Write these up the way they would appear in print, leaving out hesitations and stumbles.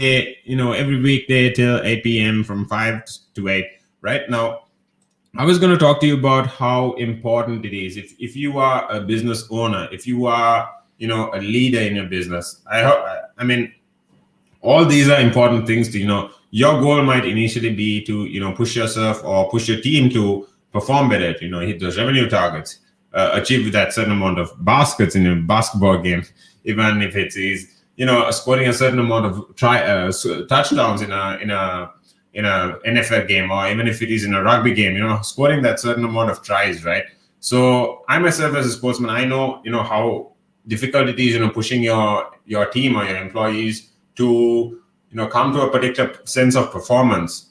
every weekday till 8 p.m. from 5 to 8. Right now, I was going to talk to you about how important it is. If you are a business owner, if you are, a leader in your business, I mean, all these are important things to, your goal might initially be to, push yourself or push your team to perform better, hit those revenue targets, achieve that certain amount of baskets in a basketball game, even if it is, scoring a certain amount of touchdowns in a NFL game, or even if it is in a rugby game, scoring that certain amount of tries, right? So I myself as a sportsman, I know, how difficult it is, pushing your team or your employees to, come to a particular sense of performance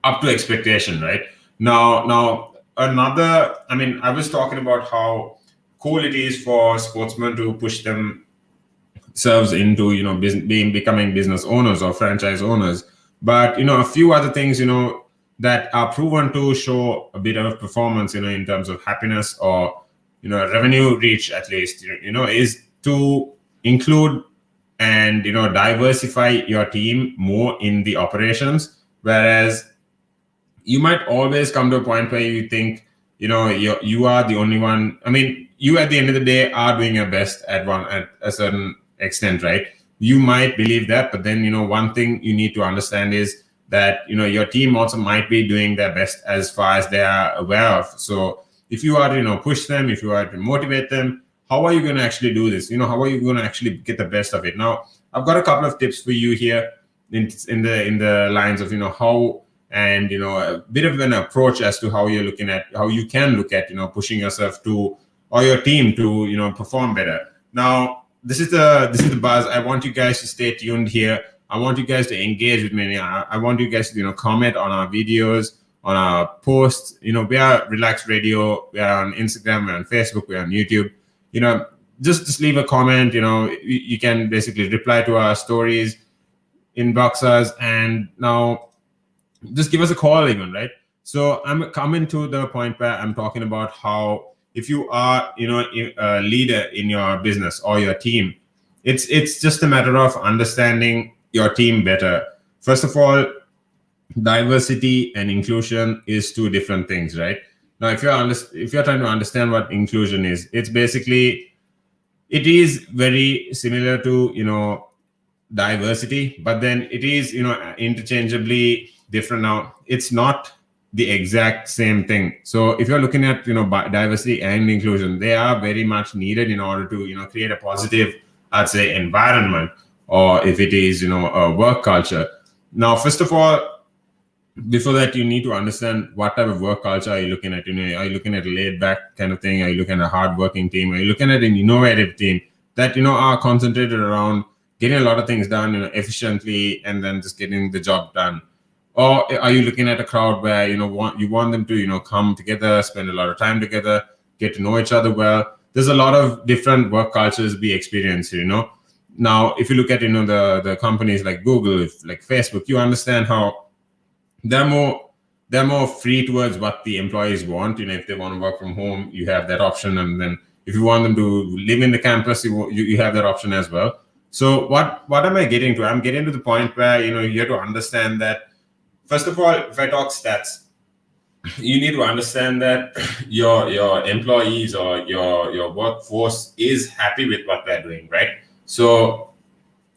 up to expectation, right? Now another, I was talking about how cool it is for sportsmen to push themselves into, becoming business owners or franchise owners. But a few other things, that are proven to show a bit of performance, in terms of happiness or revenue reach, at least, is to include and diversify your team more in the operations. Whereas you might always come to a point where you think, you are the only one. You at the end of the day are doing your best at a certain extent, right? You might believe that, but then one thing you need to understand is that your team also might be doing their best as far as they are aware of. So if you are to push them, if you are to motivate them, how are you going to actually do this? How are you going to actually get the best of it? Now, I've got a couple of tips for you here in the lines of how, and a bit of an approach as to how you can look at pushing yourself to, or your team to perform better. Now, this is the buzz. I want you guys to stay tuned here. I want you guys to engage with me. I want you guys to comment on our videos, on our posts. We are Relaks Radio. We are on Instagram. We're on Facebook. We're on YouTube. Just leave a comment. You can basically reply to our stories, inbox us, and now just give us a call even, right? So I'm coming to the point where I'm talking about how, if you are a leader in your business or your team, it's just a matter of understanding your team better. First of all, diversity and inclusion is two different things, right? Now, if you're trying to understand what inclusion is, it is very similar to diversity, but then it is interchangeably different. Now, it's not the exact same thing. So if you're looking at diversity and inclusion, they are very much needed in order to create a positive, I'd say, environment, or if it is a work culture. Now, first of all, before that, you need to understand what type of work culture are you looking at. Are you looking at a laid back kind of thing? Are you looking at a hardworking team? Are you looking at an innovative team that are concentrated around getting a lot of things done efficiently and then just getting the job done? Or are you looking at a crowd where you want them to come together, spend a lot of time together, get to know each other well? There's a lot of different work cultures we experience. Now, if you look at the companies like Google, like Facebook, you understand how they're more free towards what the employees want. If they want to work from home, you have that option, and then if you want them to live in the campus, you have that option as well. So what am I getting to? I'm getting to the point where you have to understand that, first of all, if I talk stats, you need to understand that your employees or your workforce is happy with what they're doing, right? So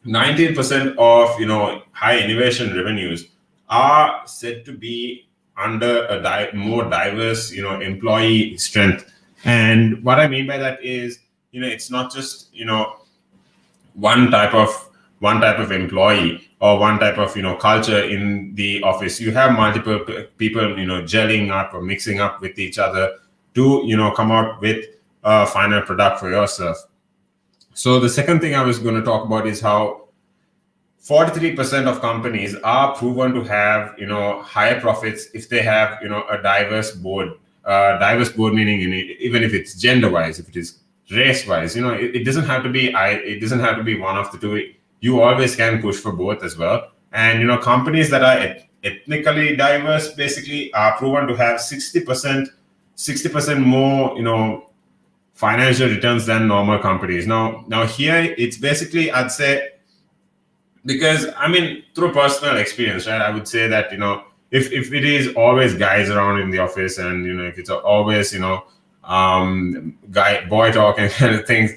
19% of high innovation revenues are said to be under a more diverse employee strength. And what I mean by that is it's not just one type of employee or one type of culture in the office. You have multiple people gelling up or mixing up with each other to come out with a final product for yourself. So the second thing I was going to talk about is how 43% of companies are proven to have higher profits if they have a diverse board. Diverse board meaning even if it's gender wise, if it is race wise, it doesn't have to be one of the two. You always can push for both as well. And companies that are ethnically diverse basically are proven to have 60% more financial returns than normal companies. Now here it's basically, I'd say, Because I mean, through personal experience, right, I would say that, if it is always guys around in the office, and if it's always, guy boy talk and kind of things,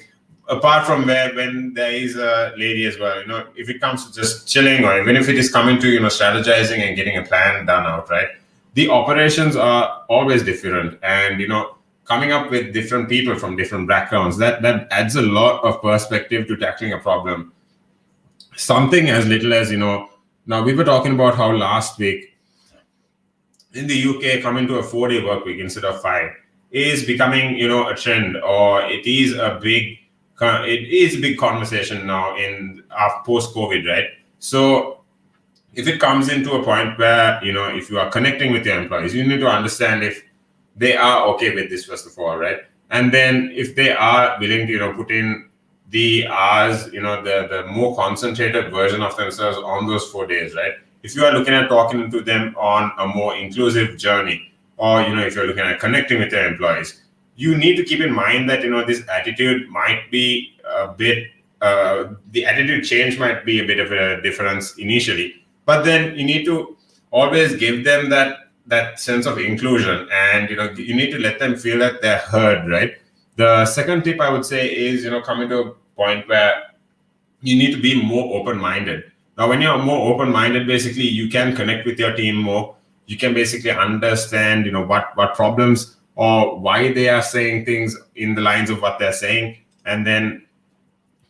apart from where when there is a lady as well, if it comes to just chilling, or even if it is coming to strategizing and getting a plan done out, right, the operations are always different. And coming up with different people from different backgrounds, that adds a lot of perspective to tackling a problem. Something as little as, now we were talking about how last week in the UK, coming to a 4-day work week instead of 5 is becoming, a trend, or it is a big conversation now in post COVID, right? So if it comes into a point where, if you are connecting with your employees, you need to understand if they are okay with this, first of all, right? And then if they are willing to, put in the hours, the more concentrated version of themselves on those 4 days, right? If you are looking at talking to them on a more inclusive journey, or if you're looking at connecting with your employees, you need to keep in mind that this attitude might be a bit the attitude change might be a bit of a difference initially, but then you need to always give them that sense of inclusion, and you need to let them feel that they're heard, right? The second tip I would say is, coming to a point where you need to be more open-minded. Now, when you're more open-minded, basically you can connect with your team more. You can basically understand, what problems or why they are saying things in the lines of what they're saying, and then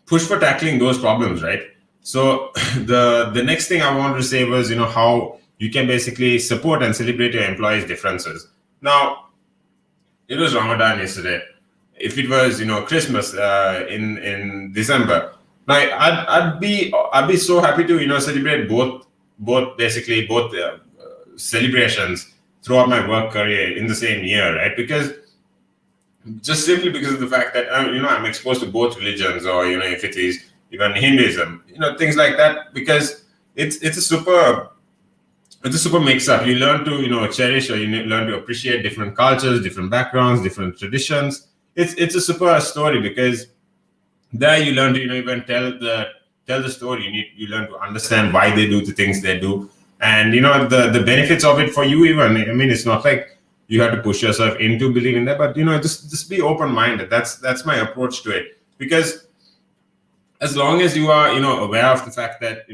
push for tackling those problems, right? So the next thing I wanted to say was, how you can basically support and celebrate your employees' differences. Now, it was Ramadan yesterday. If it was, Christmas in December, now I'd be so happy to celebrate both celebrations throughout my work career in the same year, right? Because just simply because of the fact that I'm exposed to both religions, or if it is even Hinduism, things like that, because it's a super mix up. You learn to cherish, or you learn to appreciate different cultures, different backgrounds, different traditions. It's a super story, because there you learn to even tell the story. You learn to understand why they do the things they do, and the benefits of it for you. Even, I mean, it's not like you have to push yourself into believing that, but just be open minded. That's my approach to it, because as long as you are aware of the fact that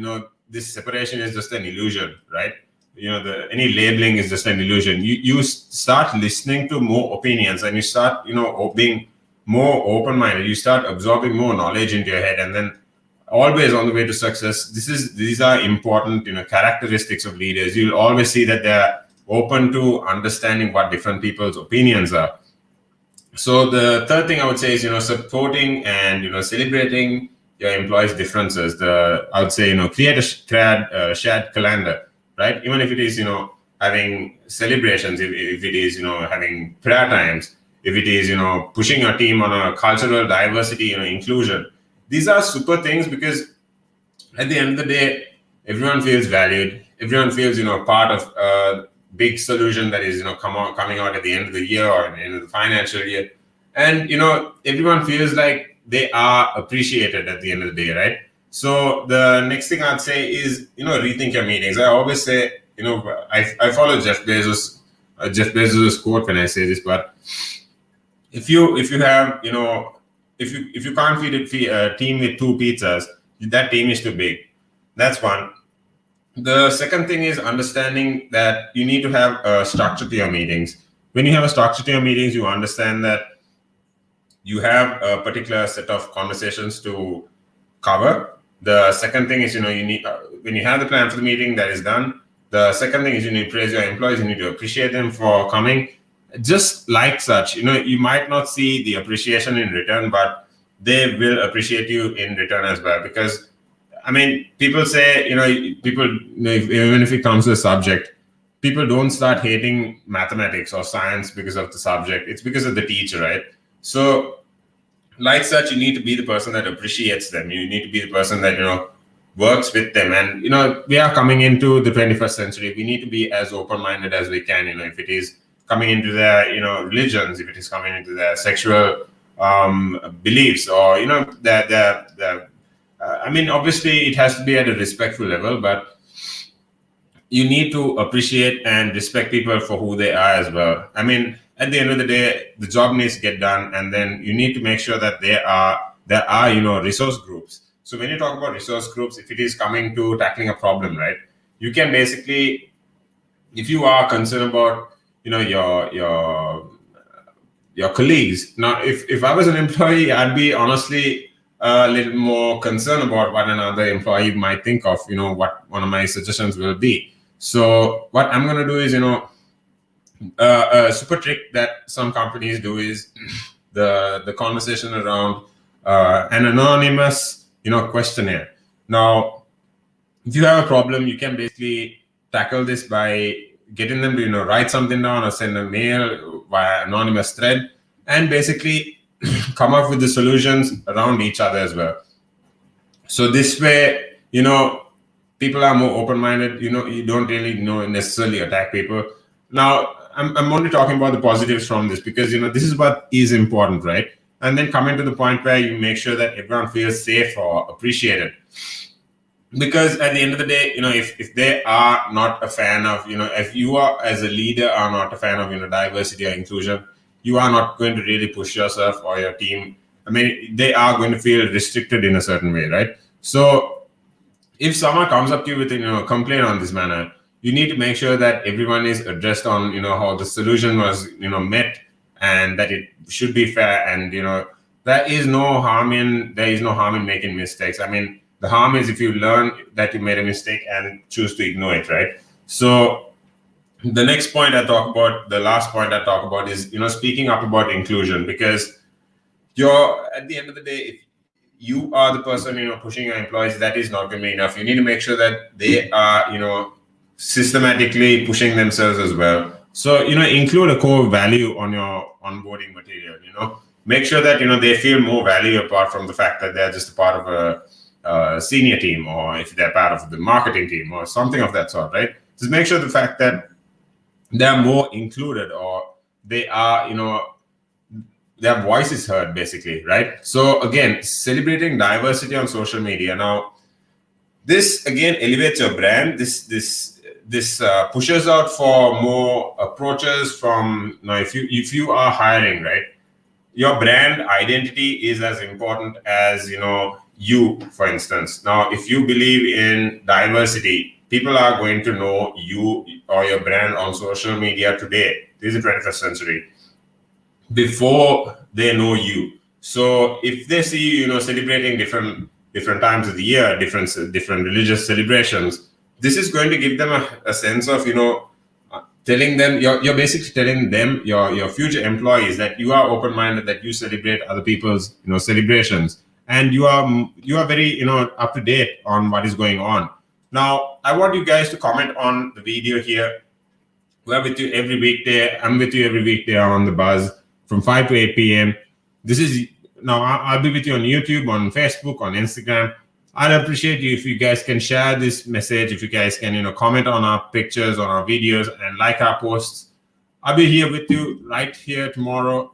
this separation is just an illusion, right? Any labeling is just an illusion. You start listening to more opinions, and you start being more open minded. You start absorbing more knowledge into your head, and then always on the way to success, these are important characteristics of leaders. You'll always see that they're open to understanding what different people's opinions are. So the third thing I would say is supporting and celebrating your employees' differences. I would say create a shared calendar, right? Even if it is having celebrations, if it is having prayer times, if it is pushing your team on a cultural diversity, inclusion. These are super things, because at the end of the day, everyone feels valued. Everyone feels part of a big solution that is coming out at the end of the year, or at the end of the financial year, and everyone feels like they are appreciated at the end of the day, right? So the next thing I'd say is rethink your meetings. I always say I follow Jeff Bezos' quote when I say this, but if you have if you can't feed a team with 2 pizzas, that team is too big. That's one. The second thing is understanding that you need to have a structure to your meetings. When you have a structure to your meetings, you understand that you have a particular set of conversations to cover. The second thing is, you need when you have the plan for the meeting, that is done. The second thing is you need to praise your employees. You need to appreciate them for coming. Just like such, you might not see the appreciation in return, but they will appreciate you in return as well. Because I mean, people say, even if it comes to a subject, people don't start hating mathematics or science because of the subject. It's because of the teacher, right? So, like such, you need to be the person that appreciates them. You need to be the person that, works with them. And, we are coming into the 21st century. We need to be as open-minded as we can, if it is coming into their, religions, if it is coming into their sexual beliefs, or, their I mean, obviously it has to be at a respectful level, but you need to appreciate and respect people for who they are as well. I mean, at the end of the day, the job needs to get done, and then you need to make sure that there are resource groups. So when you talk about resource groups, if it is coming to tackling a problem, right, you can basically, if you are concerned about your colleagues. Now, if I was an employee, I'd be honestly a little more concerned about what another employee might think of, what one of my suggestions will be. So what I'm going to do is, a super trick that some companies do is the conversation around an anonymous, questionnaire. Now, if you have a problem, you can basically tackle this by getting them to, write something down or send a mail via anonymous thread, and basically come up with the solutions around each other as well. So this way, people are more open-minded. You don't really necessarily attack people. Now, I'm only talking about the positives from this, because this is what is important, right? And then coming to the point where you make sure that everyone feels safe or appreciated. Because at the end of the day, if they are not a fan of, if you are as a leader are not a fan of, diversity or inclusion, you are not going to really push yourself or your team. I mean, they are going to feel restricted in a certain way, right? So if someone comes up to you with a complaint on this manner, you need to make sure that everyone is addressed on, how the solution was, met, and that it should be fair. And, there is no harm in making mistakes. I mean, the harm is if you learn that you made a mistake and choose to ignore it, right? So the next point I talk about, the last point I talk about is, speaking up about inclusion, because at the end of the day, if you are the person, pushing your employees, that is not going to be enough. You need to make sure that they are, systematically pushing themselves as well. So, include a core value on your onboarding material, make sure that, they feel more value apart from the fact that they're just a part of a senior team, or if they're part of the marketing team or something of that sort, right? Just make sure the fact that they're more included, or they are, their voice is heard, basically, right? So again, celebrating diversity on social media. Now, this again elevates your brand. This pushes out for more approaches from, if you are hiring, right? Your brand identity is as important as, you, for instance. Now, if you believe in diversity, people are going to know you or your brand on social media today. This is the 21st century, before they know you. So if they see you, celebrating different times of the year, different religious celebrations, this is going to give them a sense of, telling them, you're basically telling them, your future employees, that you are open-minded, that you celebrate other people's, celebrations, and you are very, up to date on what is going on. Now, I want you guys to comment on the video here. We're with you every weekday. I'm with you every weekday on The Buzz from 5 to 8 p.m. Now I'll be with you on YouTube, on Facebook, on Instagram. I'd appreciate you if you guys can share this message, if you guys can, comment on our pictures, on our videos, and like our posts. I'll be here with you right here tomorrow